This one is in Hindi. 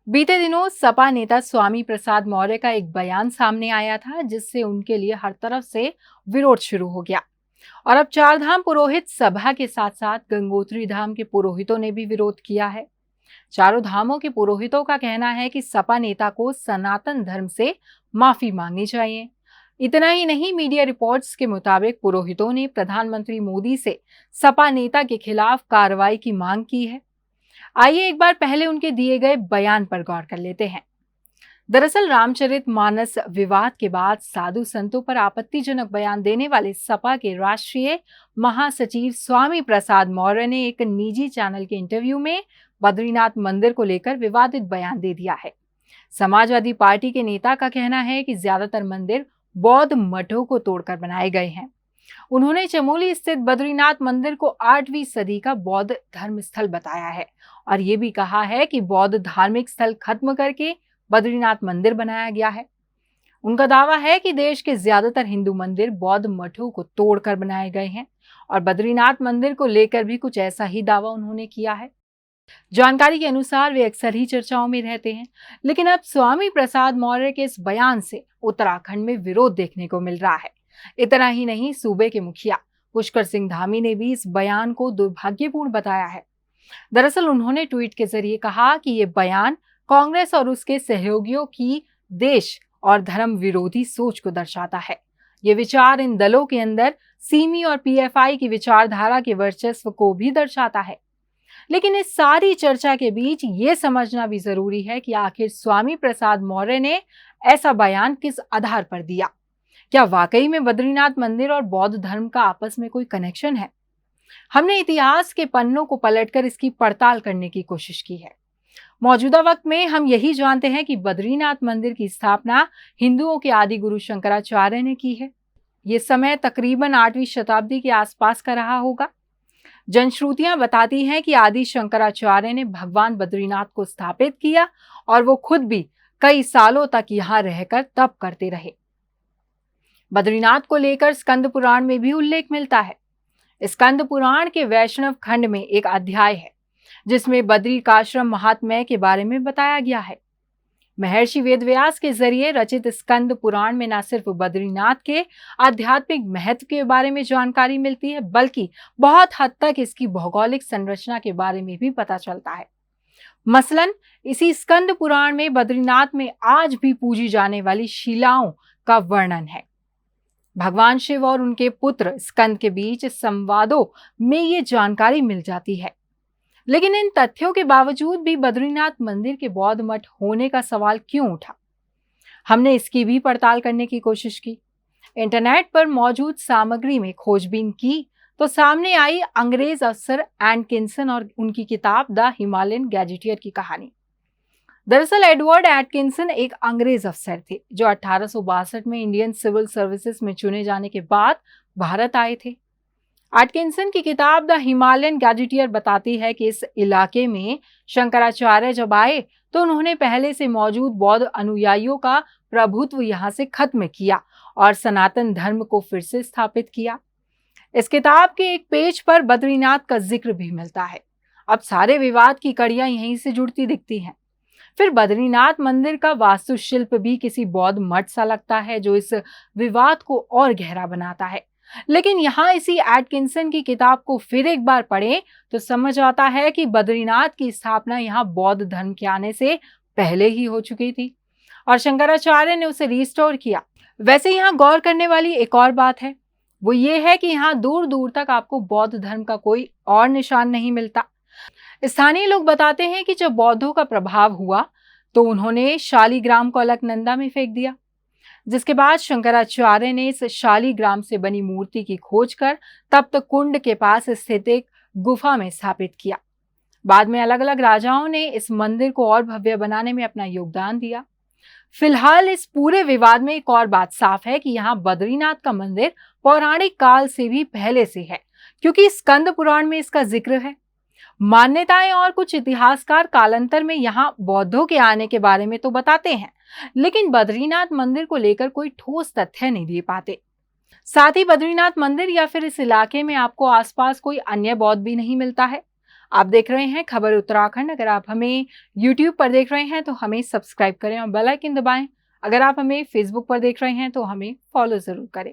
बीते दिनों सपा नेता स्वामी प्रसाद मौर्य का एक बयान सामने आया था, जिससे उनके लिए हर तरफ से विरोध शुरू हो गया। और अब चारधाम पुरोहित सभा के साथ साथ गंगोत्री धाम के पुरोहितों ने भी विरोध किया है। चारों धामों के पुरोहितों का कहना है कि सपा नेता को सनातन धर्म से माफी मांगनी चाहिए। इतना ही नहीं, मीडिया रिपोर्ट्स के मुताबिक पुरोहितों ने प्रधानमंत्री मोदी से सपा नेता के खिलाफ कार्रवाई की मांग की है। आइए एक बार पहले उनके दिए गए बयान पर गौर कर लेते हैं। दरअसल रामचरितमानस विवाद के बाद साधु संतों पर आपत्तिजनक बयान देने वाले सपा के राष्ट्रीय महासचिव स्वामी प्रसाद मौर्य ने एक निजी चैनल के इंटरव्यू में बद्रीनाथ मंदिर को लेकर विवादित बयान दे दिया है। समाजवादी पार्टी के नेता का कहना है कि ज्यादातर मंदिर बौद्ध मठों को तोड़कर बनाए गए हैं। उन्होंने चमोली स्थित बद्रीनाथ मंदिर को 8वीं सदी का बौद्ध धर्म स्थल बताया है और ये भी कहा है कि बौद्ध धार्मिक स्थल खत्म करके बद्रीनाथ मंदिर बनाया गया है। उनका दावा है कि देश के ज्यादातर हिंदू मंदिर बौद्ध मठों को तोड़कर बनाए गए हैं और बद्रीनाथ मंदिर को लेकर भी कुछ ऐसा ही दावा उन्होंने किया है। जानकारी के अनुसार वे अक्सर ही चर्चाओं में रहते हैं, लेकिन अब स्वामी प्रसाद मौर्य के इस बयान से उत्तराखंड में विरोध देखने को मिल रहा है। इतना ही नहीं, सूबे के मुखिया पुष्कर सिंह धामी ने भी इस बयान को दुर्भाग्यपूर्ण बताया है। दरअसल उन्होंने ट्वीट के जरिए कहा कि ये बयान कांग्रेस और उसके सहयोगियों की देश और धर्म विरोधी सोच को दर्शाता है। ये विचार इन दलों के अंदर सीमी और पीएफआई की विचारधारा के वर्चस्व को भी दर्शाता है। लेकिन इस सारी चर्चा के बीच ये समझना भी जरूरी है कि आखिर स्वामी प्रसाद मौर्य ने ऐसा बयान किस आधार पर दिया। क्या वाकई में बद्रीनाथ मंदिर और बौद्ध धर्म का आपस में कोई कनेक्शन है? हमने इतिहास के पन्नों को पलटकर इसकी पड़ताल करने की कोशिश की है। मौजूदा वक्त में हम यही जानते हैं कि बद्रीनाथ मंदिर की स्थापना हिंदुओं के आदि गुरु शंकराचार्य ने की है। ये समय तकरीबन 8वीं शताब्दी के आसपास का रहा होगा। जनश्रुतियां बताती हैं कि आदि शंकराचार्य ने भगवान बद्रीनाथ को स्थापित किया और वो खुद भी कई सालों तक यहाँ रहकर तप करते रहे। बद्रीनाथ को लेकर स्कंद पुराण में भी उल्लेख मिलता है। स्कंद पुराण के वैष्णव खंड में एक अध्याय है जिसमें बद्रिकाश्रम महात्म्य के बारे में बताया गया है। महर्षि वेदव्यास के जरिए रचित स्कंद पुराण में न सिर्फ बद्रीनाथ के आध्यात्मिक महत्व के बारे में जानकारी मिलती है, बल्कि बहुत हद तक इसकी भौगोलिक संरचना के बारे में भी पता चलता है। मसलन इसी स्कंद पुराण में बद्रीनाथ में आज भी पूजी जाने वाली शिलाओं का वर्णन है। भगवान शिव और उनके पुत्र स्कंद के बीच संवादों में ये जानकारी मिल जाती है। लेकिन इन तथ्यों के बावजूद भी बद्रीनाथ मंदिर के बौद्ध मठ होने का सवाल क्यों उठा? हमने इसकी भी पड़ताल करने की कोशिश की। इंटरनेट पर मौजूद सामग्री में खोजबीन की तो सामने आई अंग्रेज अफसर एटकिंसन और उनकी किताब द हिमालयन गैजेटियर की कहानी। दरअसल एडवर्ड एटकिंसन एक अंग्रेज अफसर थे जो 1862 में इंडियन सिविल सर्विसेज में चुने जाने के बाद भारत आए थे। एटकिंसन की किताब द हिमालयन गैजेटियर बताती है कि इस इलाके में शंकराचार्य जब आए तो उन्होंने पहले से मौजूद बौद्ध अनुयायियों का प्रभुत्व यहाँ से खत्म किया और सनातन धर्म को फिर से स्थापित किया। इस किताब के एक पेज पर बद्रीनाथ का जिक्र भी मिलता है। अब सारे विवाद की कड़ियां यहीं से जुड़ती दिखती हैं। फिर बद्रीनाथ मंदिर का वास्तुशिल्प भी किसी बौद्ध मठ सा लगता है, जो इस विवाद को और गहरा बनाता है। लेकिन यहाँ इसी एटकिंसन की किताब को फिर एक बार पढ़ें तो समझ आता है कि बद्रीनाथ की स्थापना यहाँ बौद्ध धर्म के आने से पहले ही हो चुकी थी और शंकराचार्य ने उसे रिस्टोर किया। वैसे यहाँ गौर करने वाली एक और बात है, वो ये है कि यहाँ दूर दूर तक आपको बौद्ध धर्म का कोई और निशान नहीं मिलता। स्थानीय लोग बताते हैं कि जब बौद्धों का प्रभाव हुआ तो उन्होंने शालीग्राम को अलकनंदा में फेंक दिया, जिसके बाद शंकराचार्य ने इस शालीग्राम से बनी मूर्ति की खोज कर तप्त कुंड के पास स्थित एक गुफा में स्थापित किया। बाद में अलग अलग राजाओं ने इस मंदिर को और भव्य बनाने में अपना योगदान दिया। फिलहाल इस पूरे विवाद में एक और बात साफ है कि यहाँ बद्रीनाथ का मंदिर पौराणिक काल से भी पहले से है, क्योंकि स्कंद पुराण में इसका जिक्र है। मान्यताएं और कुछ इतिहासकार कालांतर में यहाँ बौद्धों के आने के बारे में तो बताते हैं, लेकिन बद्रीनाथ मंदिर को लेकर कोई ठोस तथ्य नहीं दे पाते। साथ ही बद्रीनाथ मंदिर या फिर इस इलाके में आपको आसपास कोई अन्य बौद्ध भी नहीं मिलता है। आप देख रहे हैं खबर उत्तराखंड। अगर आप हमें यूट्यूब पर देख रहे हैं तो हमें सब्सक्राइब करें और बेल आइकन दबाएं। अगर आप हमें फेसबुक पर देख रहे हैं तो हमें फॉलो जरूर करें।